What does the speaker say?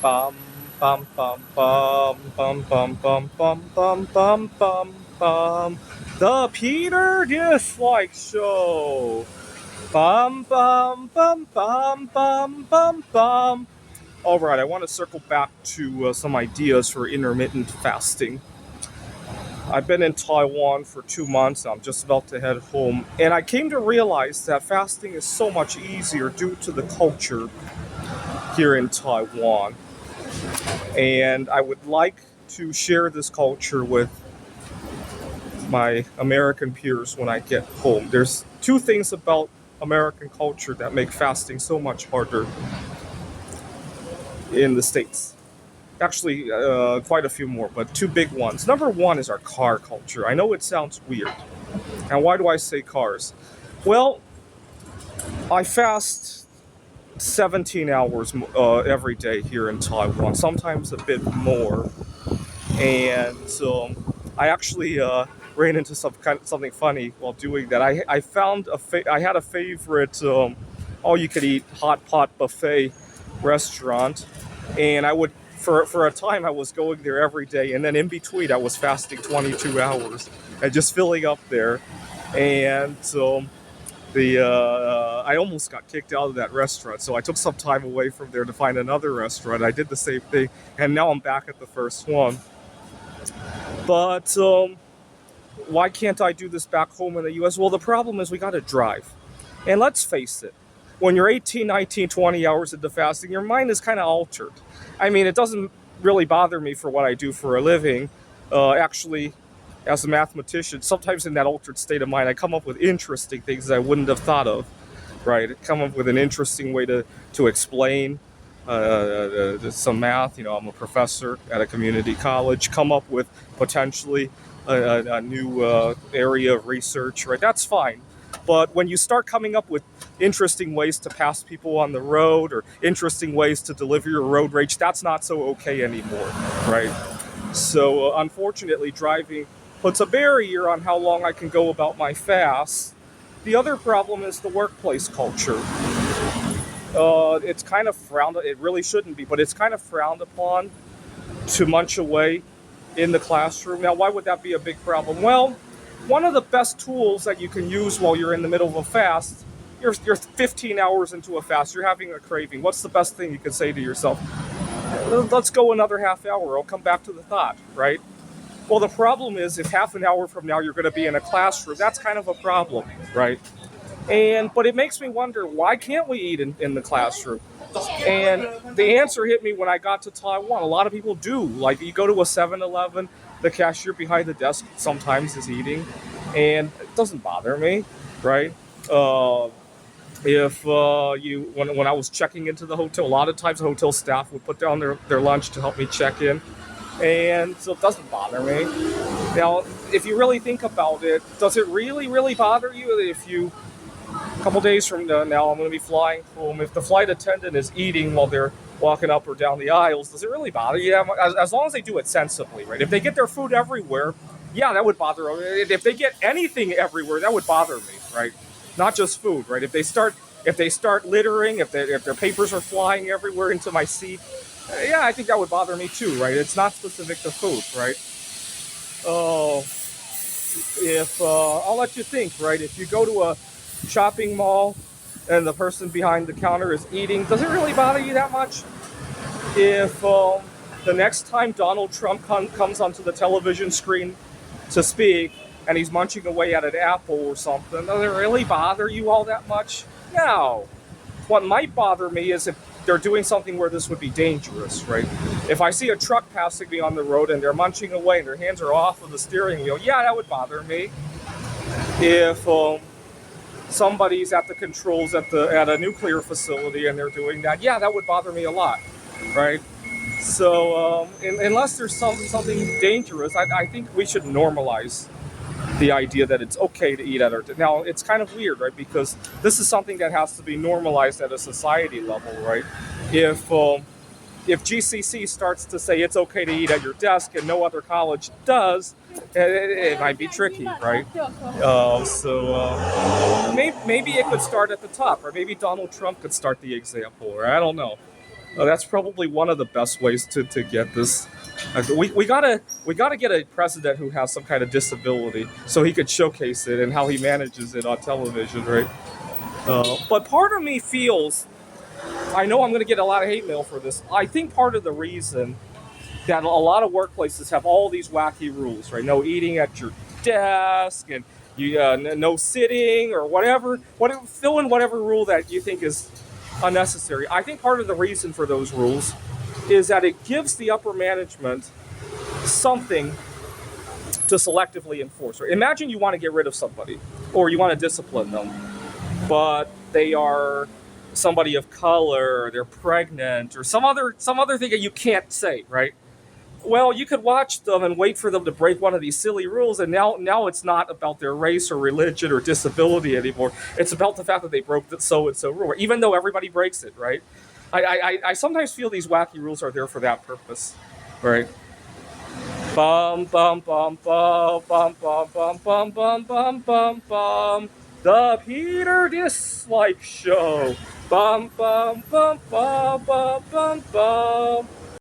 Bum bum bum bum bum bum bum bum bum bum bum bum. The Peter Dislike Show. Bum bum bum bum bum bum bum. All right, I want to circle back to some ideas for intermittent fasting. I've been in Taiwan for 2 months. I'm just about to head home, and I came to realize that fasting is so much easier due to the culture here in Taiwan. And I would like to share this culture with my American peers when I get home. There's two things about American culture that make fasting so much harder in the States. Actually, quite a few more, but two big ones. Number one is our car culture. I know it sounds weird. And why do I say cars? Well, I fast 17 hours every day here in Taiwan, sometimes a bit more. And I actually ran into something funny while doing that. I found I had a favorite all you could eat hot pot buffet restaurant, and I would for a time I was going there every day, and then in between I was fasting 22 hours and just filling up there, and the I almost got kicked out of that restaurant, so I took some time away from there to find another restaurant. I did the same thing, and now I'm back at the first one. But why can't I do this back home in the US? Well, the problem is we got to drive. And let's face it, when you're 18, 19, 20 hours into fasting, your mind is kind of altered. I mean, it doesn't really bother me for what I do for a living. Actually, as a mathematician, sometimes in that altered state of mind, I come up with interesting things that I wouldn't have thought of, right? Come up with an interesting way to explain some math. You know, I'm a professor at a community college. Come up with potentially a new area of research, right? That's fine. But when you start coming up with interesting ways to pass people on the road or interesting ways to deliver your road rage, that's not so okay anymore, right? So unfortunately, driving puts a barrier on how long I can go about my fast. The other problem is the workplace culture. It's kind of frowned. It really shouldn't be, but it's kind of frowned upon to munch away in the classroom. Now, why would that be a big problem? Well, one of the best tools that you can use while you're in the middle of a fast, you're 15 hours into a fast, you're having a craving. What's the best thing you can say to yourself? Let's go another half hour. I'll come back to the thought, right? Well, the problem is if half an hour from now you're going to be in a classroom, that's kind of a problem, right? But it makes me wonder, why can't we eat in the classroom? And the answer hit me when I got to Taiwan. A lot of people do. Like, you go to a 7-Eleven, the cashier behind the desk sometimes is eating, and it doesn't bother me, right? Uh, if you when I was checking into the hotel, a lot of times the hotel staff would put down their lunch to help me check in, and so it doesn't bother me. Now, if you really think about it, does it really bother you if you a couple days from now I'm going to be flying home? If the flight attendant is eating while they're walking up or down the aisles, does it really bother you? As long as they do it sensibly, right? If they get their food everywhere, yeah, that would bother them. If they get anything everywhere, that would bother me, right? Not just food, right? If they start littering, if their papers are flying everywhere into my seat, yeah, I think that would bother me too, right? It's not specific to food, right? Oh, if I'll let you think, right? If you go to a shopping mall and the person behind the counter is eating, does it really bother you that much? If the next time Donald Trump comes onto the television screen to speak and he's munching away at an apple or something, does it really bother you all that much? No. What might bother me is if they're doing something where this would be dangerous, right? If I see a truck passing me on the road and they're munching away and their hands are off of the steering wheel, yeah, that would bother me. If somebody's at the controls at a nuclear facility and they're doing that, yeah, that would bother me a lot, right? So unless there's something dangerous, I think we should normalize the idea that it's okay to eat at our. Now it's kind of weird, right? Because this is something that has to be normalized at a society level, right? If if GCC starts to say it's okay to eat at your desk and no other college does, it might be tricky, right? Maybe it could start at the top, or maybe Donald Trump could start the example, or I don't know. That's probably one of the best ways to get this. We gotta get a president who has some kind of disability so he could showcase it and how he manages it on television, right? But part of me feels, I know I'm going to get a lot of hate mail for this. I think part of the reason that a lot of workplaces have all these wacky rules, right? No eating at your desk, and no sitting or whatever. Fill in whatever rule that you think is unnecessary. I think part of the reason for those rules is that it gives the upper management something to selectively enforce. Right? Imagine you want to get rid of somebody or you want to discipline them, but they are somebody of color, or they're pregnant, or some other thing that you can't say, right? Well, you could watch them and wait for them to break one of these silly rules, and now it's not about their race or religion or disability anymore. It's about the fact that they broke the so and so rule, even though everybody breaks it, right? I sometimes feel these wacky rules are there for that purpose, right? Bum bum bum bum bum bum bum bum bum bum bum bum. The Peter Dislike Show. Bum bum bum bum bum bum bum.